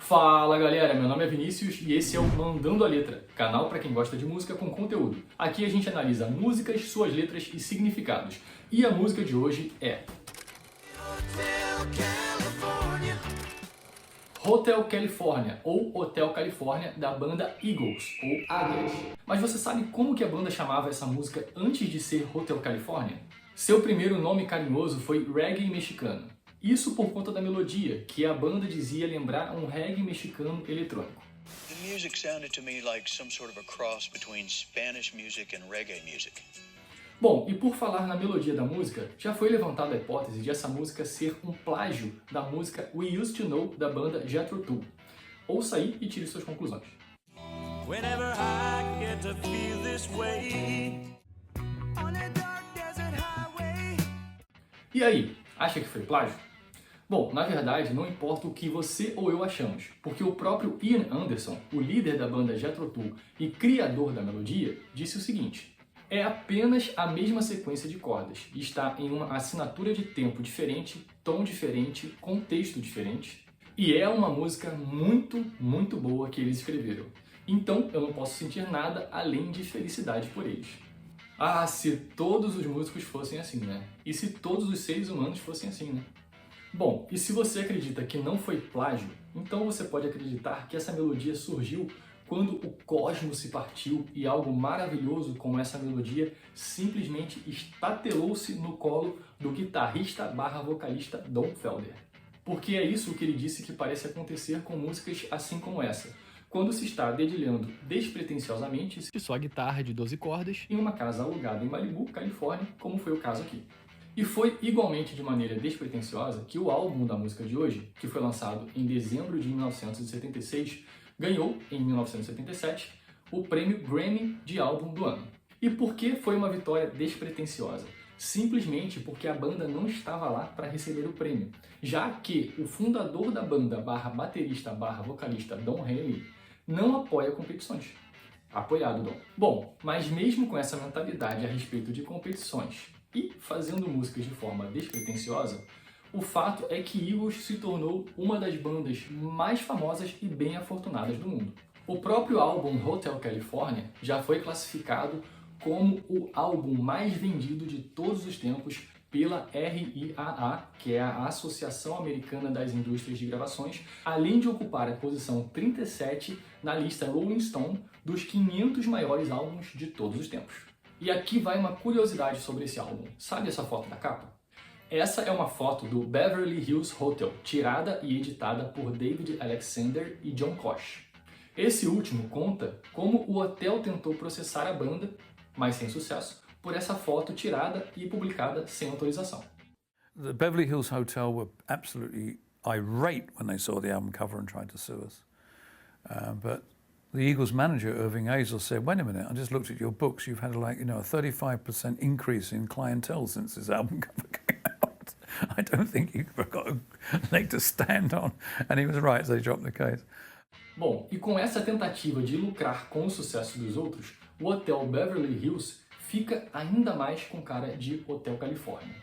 Fala galera, meu nome é Vinícius e esse é o Mandando a Letra, canal para quem gosta de música com conteúdo. Aqui a gente analisa músicas, suas letras e significados. E a música de hoje é Hotel California, ou Hotel California, da banda Eagles, ou Águias. Mas você sabe como que a banda chamava essa música antes de ser Hotel California? Seu primeiro nome carinhoso foi Reggae Mexicano. Isso por conta da melodia, que a banda dizia lembrar um reggae mexicano eletrônico. The music sounded to me like some sort of a cross between Spanish music and reggae music. Bom, e por falar na melodia da música, já foi levantada a hipótese de essa música ser um plágio da música We Used to Know da banda Jethro Tull. Ouça aí e tire suas conclusões. Whenever I get to feel this way on a dark desert highway. E aí, acha que foi plágio? Bom, na verdade, não importa o que você ou eu achamos, porque o próprio Ian Anderson, o líder da banda Jethro Tull e criador da melodia, disse o seguinte: é apenas a mesma sequência de cordas, e está em uma assinatura de tempo diferente, tom diferente, contexto diferente, e é uma música muito boa que eles escreveram. Então eu não posso sentir nada além de felicidade por eles. Ah, se todos os músicos fossem assim, né? E se todos os seres humanos fossem assim, né? Bom, e se você acredita que não foi plágio, então você pode acreditar que essa melodia surgiu quando o cosmos se partiu e algo maravilhoso como essa melodia simplesmente estatelou-se no colo do guitarrista/vocalista Don Felder. Porque é isso que ele disse que parece acontecer com músicas assim como essa, quando se está dedilhando despretensiosamente sua guitarra de 12 cordas em uma casa alugada em Malibu, Califórnia, como foi o caso aqui. E foi igualmente de maneira despretensiosa que o álbum da música de hoje, que foi lançado em dezembro de 1976, ganhou, em 1977, o prêmio Grammy de álbum do ano. E por que foi uma vitória despretensiosa? Simplesmente porque a banda não estava lá para receber o prêmio, já que o fundador da banda /baterista/vocalista Don Henley não apoia competições. Apoiado, Don. Bom, mas mesmo com essa mentalidade a respeito de competições e fazendo músicas de forma despretensiosa, o fato é que Eagles se tornou uma das bandas mais famosas e bem afortunadas do mundo. O próprio álbum Hotel California já foi classificado como o álbum mais vendido de todos os tempos pela RIAA, que é a Associação Americana das Indústrias de Gravações, além de ocupar a posição 37 na lista Rolling Stone dos 500 maiores álbuns de todos os tempos. E aqui vai uma curiosidade sobre esse álbum. Sabe essa foto da capa? Essa é uma foto do Beverly Hills Hotel, tirada e editada por David Alexander e John Koch. Esse último conta como o hotel tentou processar a banda, mas sem sucesso, por essa foto tirada e publicada sem autorização. The Beverly Hills Hotel were absolutely irate when they saw the album cover and tried to sue us. But the Eagles manager, Irving Hazel, said, wait a minute, I just looked at your books, you've had a 35% increase in clientele since this album cover came out. I don't think you've got a leg to stand on. And he was right, so they dropped the case. Bom, e com essa tentativa de lucrar com o sucesso dos outros, o Hotel Beverly Hills fica ainda mais com cara de Hotel Califórnia.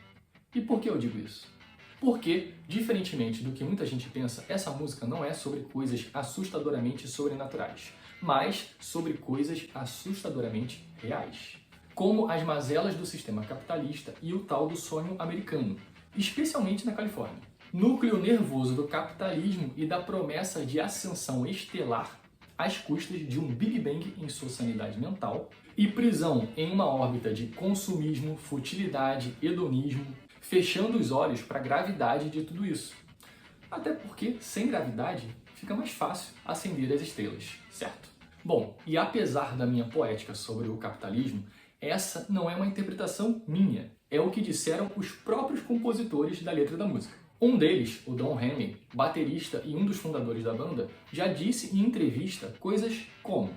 E por que eu digo isso? Porque, diferentemente do que muita gente pensa, essa música não é sobre coisas assustadoramente sobrenaturais, mas sobre coisas assustadoramente reais, como as mazelas do sistema capitalista e o tal do sonho americano, especialmente na Califórnia. Núcleo nervoso do capitalismo e da promessa de ascensão estelar às custas de um Big Bang em sua sanidade mental e prisão em uma órbita de consumismo, futilidade, hedonismo, fechando os olhos para a gravidade de tudo isso. Até porque, sem gravidade, fica mais fácil acender as estrelas, certo? Bom, e apesar da minha poética sobre o capitalismo, essa não é uma interpretação minha, é o que disseram os próprios compositores da letra da música. Um deles, o Don Henley, baterista e um dos fundadores da banda, já disse em entrevista coisas como: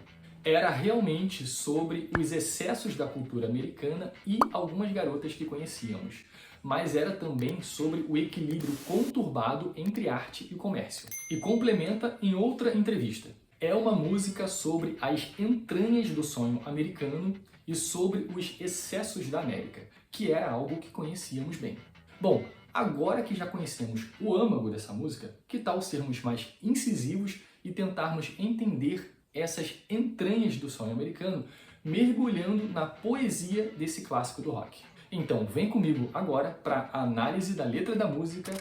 era realmente sobre os excessos da cultura americana e algumas garotas que conhecíamos, mas era também sobre o equilíbrio conturbado entre arte e comércio. E complementa em outra entrevista: é uma música sobre as entranhas do sonho americano e sobre os excessos da América, que era algo que conhecíamos bem. Bom, agora que já conhecemos o âmago dessa música, que tal sermos mais incisivos e tentarmos entender essas entranhas do sonho americano, mergulhando na poesia desse clássico do rock? Então, vem comigo agora para a análise da letra da música.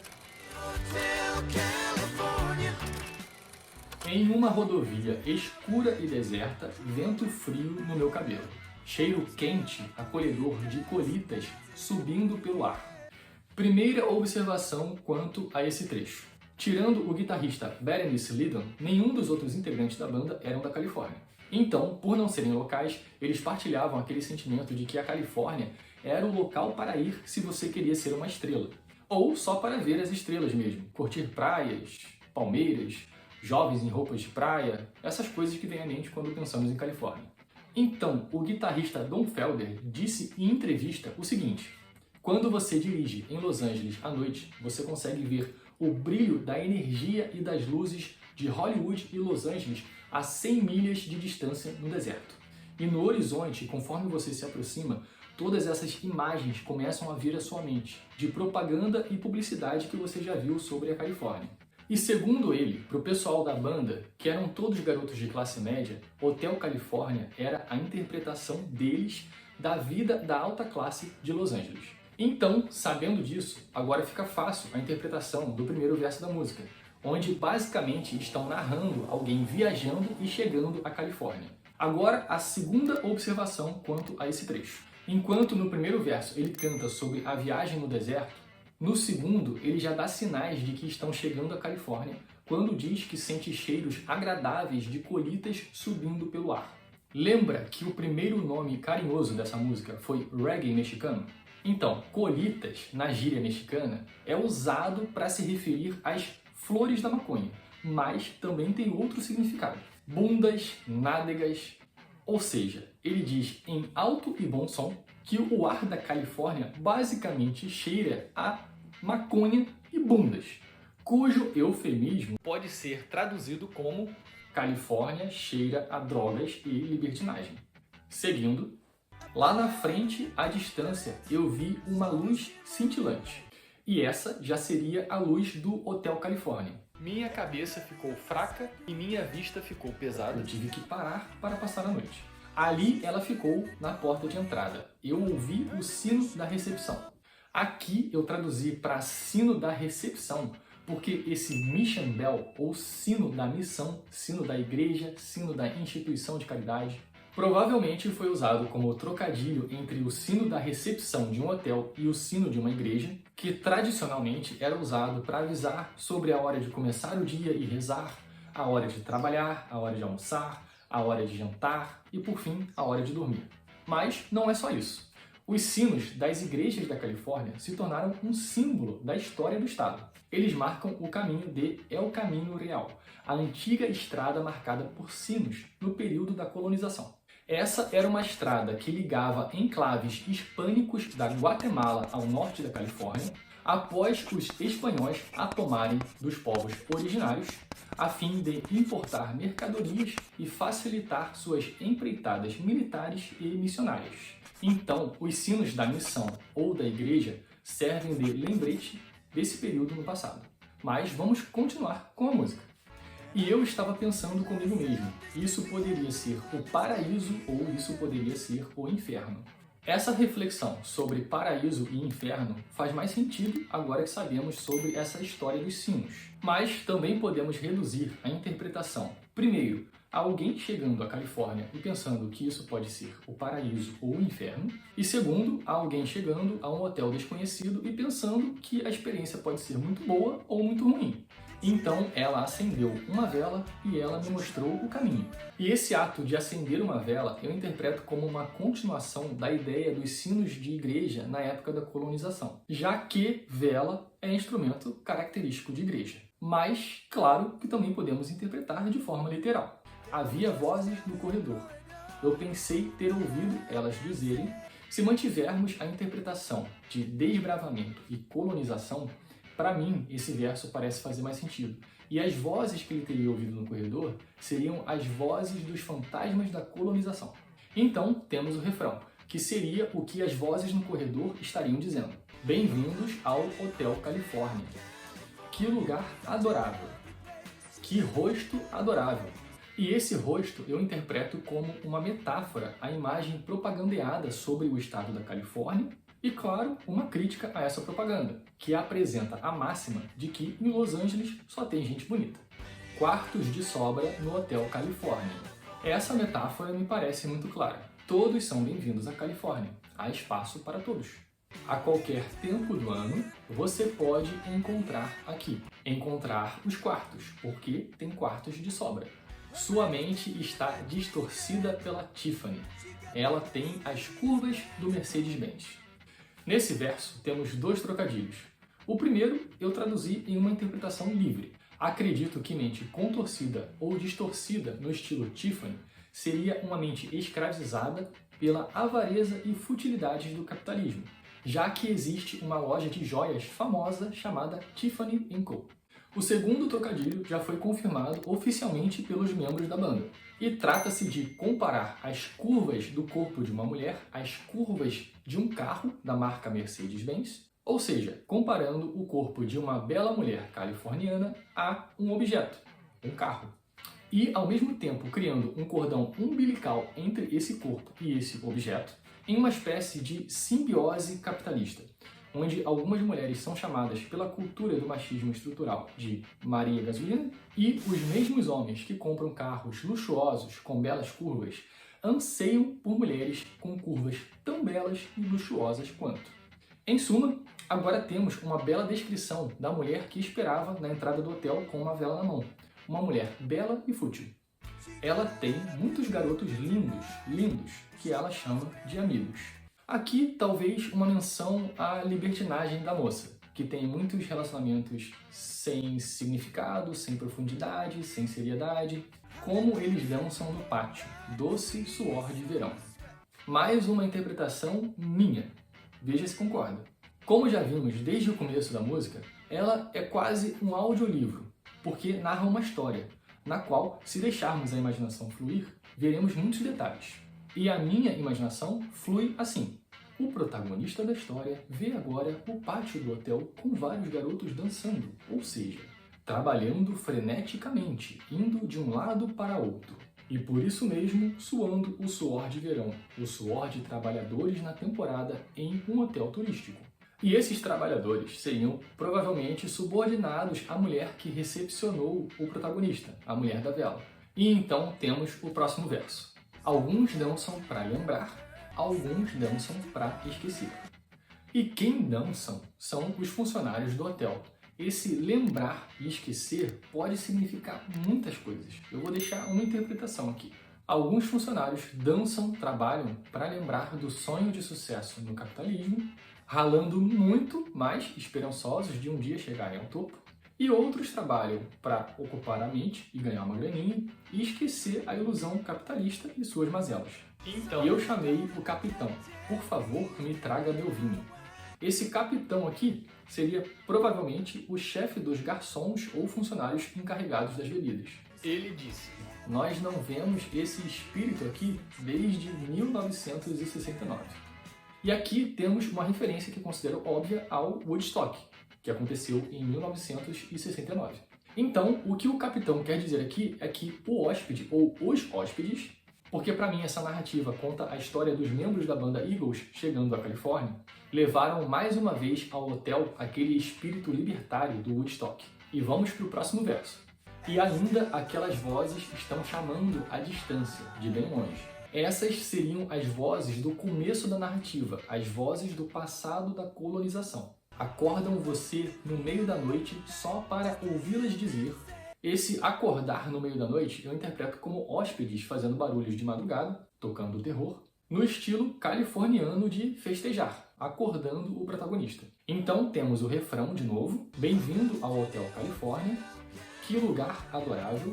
Em uma rodovia escura e deserta, vento frio no meu cabelo. Cheiro quente, acolhedor de colitas subindo pelo ar. Primeira observação quanto a esse trecho. Tirando o guitarrista Berenice Lidon, nenhum dos outros integrantes da banda eram da Califórnia. Então, por não serem locais, eles partilhavam aquele sentimento de que a Califórnia era o local para ir se você queria ser uma estrela. Ou só para ver as estrelas mesmo, curtir praias, palmeiras, jovens em roupas de praia, essas coisas que vêm à mente quando pensamos em Califórnia. Então, o guitarrista Don Felder disse em entrevista o seguinte: quando você dirige em Los Angeles à noite, você consegue ver o brilho da energia e das luzes de Hollywood e Los Angeles a 100 milhas de distância no deserto. E no horizonte, conforme você se aproxima, todas essas imagens começam a vir à sua mente, de propaganda e publicidade que você já viu sobre a Califórnia. E segundo ele, para o pessoal da banda, que eram todos garotos de classe média, Hotel Califórnia era a interpretação deles da vida da alta classe de Los Angeles. Então, sabendo disso, agora fica fácil a interpretação do primeiro verso da música, onde basicamente estão narrando alguém viajando e chegando à Califórnia. Agora, a segunda observação quanto a esse trecho. Enquanto no primeiro verso ele canta sobre a viagem no deserto, no segundo, ele já dá sinais de que estão chegando à Califórnia quando diz que sente cheiros agradáveis de colitas subindo pelo ar. Lembra que o primeiro nome carinhoso dessa música foi reggae mexicano? Então, colitas, na gíria mexicana, é usado para se referir às flores da maconha, mas também tem outro significado. Bundas, nádegas, ou seja, ele diz em alto e bom som que o ar da Califórnia basicamente cheira a maconha e bundas, cujo eufemismo pode ser traduzido como Califórnia cheira a drogas e libertinagem. Seguindo, lá na frente, à distância, eu vi uma luz cintilante. E essa já seria a luz do Hotel Califórnia. Minha cabeça ficou fraca e minha vista ficou pesada. Eu tive que parar para passar a noite. Ali ela ficou na porta de entrada. Eu ouvi o sino da recepção. Aqui eu traduzi para sino da recepção, porque esse mission bell, ou sino da missão, sino da igreja, sino da instituição de caridade, provavelmente foi usado como trocadilho entre o sino da recepção de um hotel e o sino de uma igreja, que tradicionalmente era usado para avisar sobre a hora de começar o dia e rezar, a hora de trabalhar, a hora de almoçar, a hora de jantar e, por fim, a hora de dormir. Mas não é só isso. Os sinos das igrejas da Califórnia se tornaram um símbolo da história do estado. Eles marcam o caminho de El Camino Real, a antiga estrada marcada por sinos no período da colonização. Essa era uma estrada que ligava enclaves hispânicos da Guatemala ao norte da Califórnia, após os espanhóis a tomarem dos povos originários, a fim de importar mercadorias e facilitar suas empreitadas militares e missionárias. Então, os sinos da missão ou da igreja servem de lembrete desse período no passado. Mas vamos continuar com a música. E eu estava pensando comigo mesmo, isso poderia ser o paraíso ou isso poderia ser o inferno. Essa reflexão sobre paraíso e inferno faz mais sentido agora que sabemos sobre essa história dos sinos. Mas também podemos reduzir a interpretação, primeiro, a alguém chegando à Califórnia e pensando que isso pode ser o paraíso ou o inferno, e segundo, a alguém chegando a um hotel desconhecido e pensando que a experiência pode ser muito boa ou muito ruim. Então ela acendeu uma vela e ela me mostrou o caminho. E esse ato de acender uma vela eu interpreto como uma continuação da ideia dos sinos de igreja na época da colonização, já que vela é instrumento característico de igreja. Mas, claro que também podemos interpretar de forma literal. Havia vozes no corredor. Eu pensei ter ouvido elas dizerem: se mantivermos a interpretação de desbravamento e colonização, para mim, esse verso parece fazer mais sentido. E as vozes que ele teria ouvido no corredor seriam as vozes dos fantasmas da colonização. Então, temos o refrão: que seria o que as vozes no corredor estariam dizendo. Bem-vindos ao Hotel Califórnia. Que lugar adorável. Que rosto adorável. E esse rosto eu interpreto como uma metáfora à imagem propagandeada sobre o estado da Califórnia e, claro, uma crítica a essa propaganda, que apresenta a máxima de que em Los Angeles só tem gente bonita. Quartos de sobra no Hotel Califórnia. Essa metáfora me parece muito clara. Todos são bem-vindos à Califórnia. Há espaço para todos. A qualquer tempo do ano, você pode encontrar aqui. Encontrar os quartos, porque tem quartos de sobra. Sua mente está distorcida pela Tiffany. Ela tem as curvas do Mercedes-Benz. Nesse verso, temos dois trocadilhos. O primeiro eu traduzi em uma interpretação livre. Acredito que mente contorcida ou distorcida no estilo Tiffany seria uma mente escravizada pela avareza e futilidades do capitalismo, já que existe uma loja de joias famosa chamada Tiffany & Co. O segundo trocadilho já foi confirmado oficialmente pelos membros da banda, e trata-se de comparar as curvas do corpo de uma mulher às curvas de um carro da marca Mercedes-Benz, ou seja, comparando o corpo de uma bela mulher californiana a um objeto, um carro. E, ao mesmo tempo, criando um cordão umbilical entre esse corpo e esse objeto, em uma espécie de simbiose capitalista, onde algumas mulheres são chamadas pela cultura do machismo estrutural de Maria Gasolina e os mesmos homens que compram carros luxuosos com belas curvas anseiam por mulheres com curvas tão belas e luxuosas quanto. Em suma, agora temos uma bela descrição da mulher que esperava na entrada do hotel com uma vela na mão. Uma mulher bela e fútil. Ela tem muitos garotos lindos, que ela chama de amigos. Aqui, talvez, uma menção à libertinagem da moça, que tem muitos relacionamentos sem significado, sem profundidade, sem seriedade, como eles dançam no pátio, doce suor de verão. Mais uma interpretação minha. Veja se concorda. Como já vimos desde o começo da música, ela é quase um audiolivro, porque narra uma história, na qual, se deixarmos a imaginação fluir, veremos muitos detalhes. E a minha imaginação flui assim. O protagonista da história vê agora o pátio do hotel com vários garotos dançando, ou seja, trabalhando freneticamente, indo de um lado para outro. E por isso mesmo, suando o suor de verão, o suor de trabalhadores na temporada em um hotel turístico. E esses trabalhadores seriam provavelmente subordinados à mulher que recepcionou o protagonista, a mulher da vela. E então temos o próximo verso. Alguns dançam para lembrar, alguns dançam para esquecer. E quem dançam são os funcionários do hotel. Esse lembrar e esquecer pode significar muitas coisas. Eu vou deixar uma interpretação aqui. Alguns funcionários dançam, trabalham para lembrar do sonho de sucesso no capitalismo, ralando muito, mas esperançosos de um dia chegarem ao topo. E outros trabalham para ocupar a mente e ganhar uma graninha e esquecer a ilusão capitalista e suas mazelas. Então, eu chamei o capitão. Por favor, me traga meu vinho. Esse capitão aqui seria provavelmente o chefe dos garçons ou funcionários encarregados das bebidas. Ele disse: nós não vemos esse espírito aqui desde 1969. E aqui temos uma referência que considero óbvia ao Woodstock, que aconteceu em 1969. Então, o que o capitão quer dizer aqui é que o hóspede, ou os hóspedes, porque para mim essa narrativa conta a história dos membros da banda Eagles chegando à Califórnia, levaram mais uma vez ao hotel aquele espírito libertário do Woodstock. E vamos para o próximo verso. E ainda aquelas vozes estão chamando à distância, de bem longe. Essas seriam as vozes do começo da narrativa, as vozes do passado da colonização. Acordam você no meio da noite só para ouvi-las dizer. Esse acordar no meio da noite eu interpreto como hóspedes fazendo barulhos de madrugada, tocando terror, no estilo californiano de festejar, acordando o protagonista. Então temos o refrão de novo, bem-vindo ao Hotel Califórnia, que lugar adorável,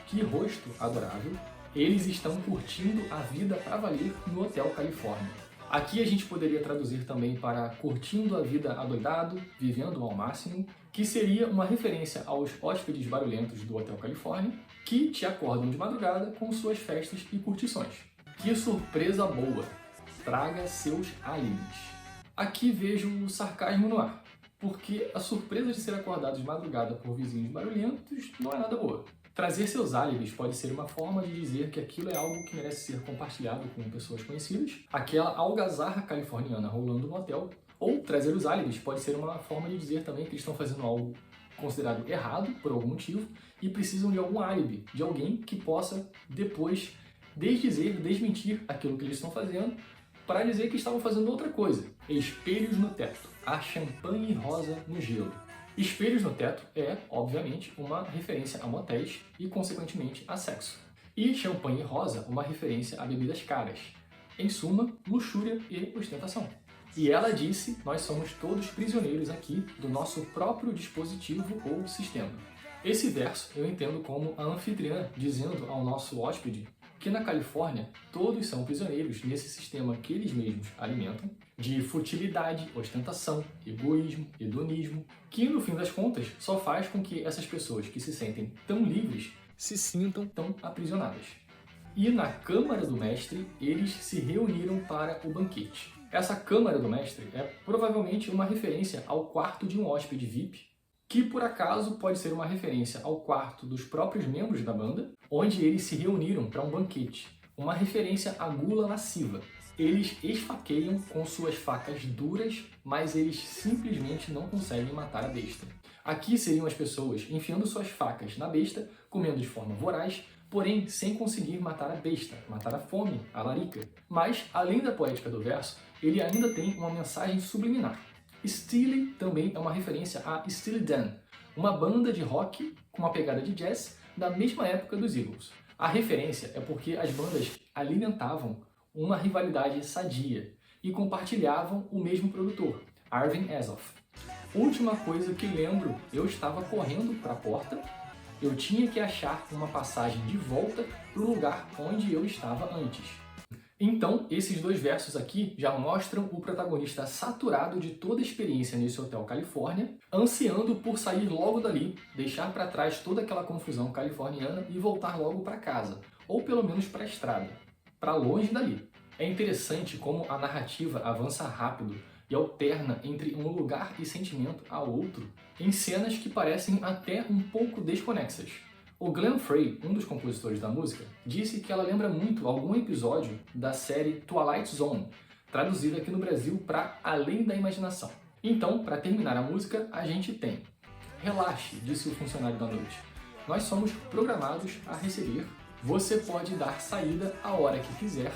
que rosto adorável, eles estão curtindo a vida pra valer no Hotel Califórnia. Aqui a gente poderia traduzir também para curtindo a vida adoidado, vivendo ao máximo, que seria uma referência aos hóspedes barulhentos do Hotel Califórnia, que te acordam de madrugada com suas festas e curtições. Que surpresa boa! traga seus álibis. Aqui vejo o sarcasmo no ar, porque a surpresa de ser acordado de madrugada por vizinhos barulhentos não é nada boa. Trazer seus álibis pode ser uma forma de dizer que aquilo é algo que merece ser compartilhado com pessoas conhecidas, aquela algazarra californiana rolando no hotel, ou trazer os álibis pode ser uma forma de dizer também que eles estão fazendo algo considerado errado por algum motivo e precisam de algum álibi, de alguém que possa depois desmentir aquilo que eles estão fazendo para dizer que estavam fazendo outra coisa. Espelhos no teto, a champanhe rosa no gelo. Espelhos no teto é, obviamente, uma referência a motéis e, consequentemente, a sexo. E champanhe rosa, uma referência a bebidas caras. Em suma, luxúria e ostentação. E ela disse, nós somos todos prisioneiros aqui do nosso próprio dispositivo ou sistema. Esse verso eu entendo como a anfitriã dizendo ao nosso hóspede que na Califórnia todos são prisioneiros nesse sistema que eles mesmos alimentam, de futilidade, ostentação, egoísmo, hedonismo, que no fim das contas só faz com que essas pessoas que se sentem tão livres se sintam tão aprisionadas. E na Câmara do Mestre, eles se reuniram para o banquete. Essa Câmara do Mestre é provavelmente uma referência ao quarto de um hóspede VIP, que por acaso pode ser uma referência ao quarto dos próprios membros da banda, onde eles se reuniram para um banquete, uma referência à gula lasciva. Eles esfaqueiam com suas facas duras, mas eles simplesmente não conseguem matar a besta. Aqui seriam as pessoas enfiando suas facas na besta, comendo de forma voraz, porém sem conseguir matar a besta, matar a fome, a larica. Mas, além da poética do verso, ele ainda tem uma mensagem subliminar. Steely também é uma referência a Steely Dan, uma banda de rock com uma pegada de jazz da mesma época dos Eagles. A referência é porque as bandas alimentavam uma rivalidade sadia e compartilhavam o mesmo produtor, Arvin Azoff. Última coisa que lembro, eu estava correndo para a porta, eu tinha que achar uma passagem de volta para o lugar onde eu estava antes. Então, esses dois versos aqui já mostram o protagonista saturado de toda a experiência nesse Hotel Califórnia, ansiando por sair logo dali, deixar para trás toda aquela confusão californiana e voltar logo para casa, ou pelo menos para a estrada, para longe dali. É interessante como a narrativa avança rápido e alterna entre um lugar e sentimento a outro, em cenas que parecem até um pouco desconexas. O Glenn Frey, um dos compositores da música, disse que ela lembra muito algum episódio da série Twilight Zone, traduzida aqui no Brasil para Além da Imaginação. Então, para terminar a música, a gente tem: relaxe, disse o funcionário da noite. Nós somos programados a receber. Você pode dar saída a hora que quiser,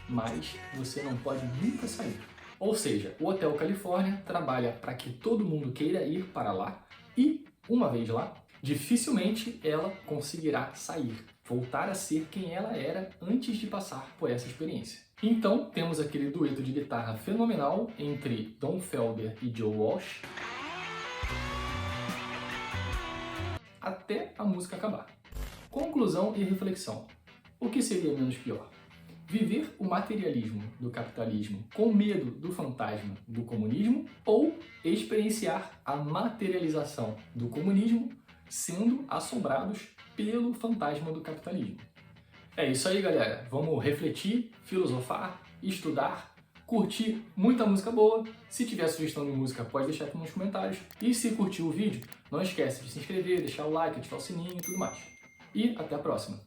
mas você não pode nunca sair. Ou seja, o Hotel Califórnia trabalha para que todo mundo queira ir para lá e, uma vez lá, dificilmente ela conseguirá sair, voltar a ser quem ela era antes de passar por essa experiência. Então, temos aquele dueto de guitarra fenomenal entre Don Felder e Joe Walsh, até a música acabar. Conclusão e reflexão. O que seria menos pior? Viver o materialismo do capitalismo com medo do fantasma do comunismo ou experienciar a materialização do comunismo sendo assombrados pelo fantasma do capitalismo? É isso aí, galera. Vamos refletir, filosofar, estudar, curtir muita música boa. Se tiver sugestão de música, pode deixar aqui nos comentários. E se curtiu o vídeo, não esquece de se inscrever, deixar o like, ativar o sininho e tudo mais. E até a próxima!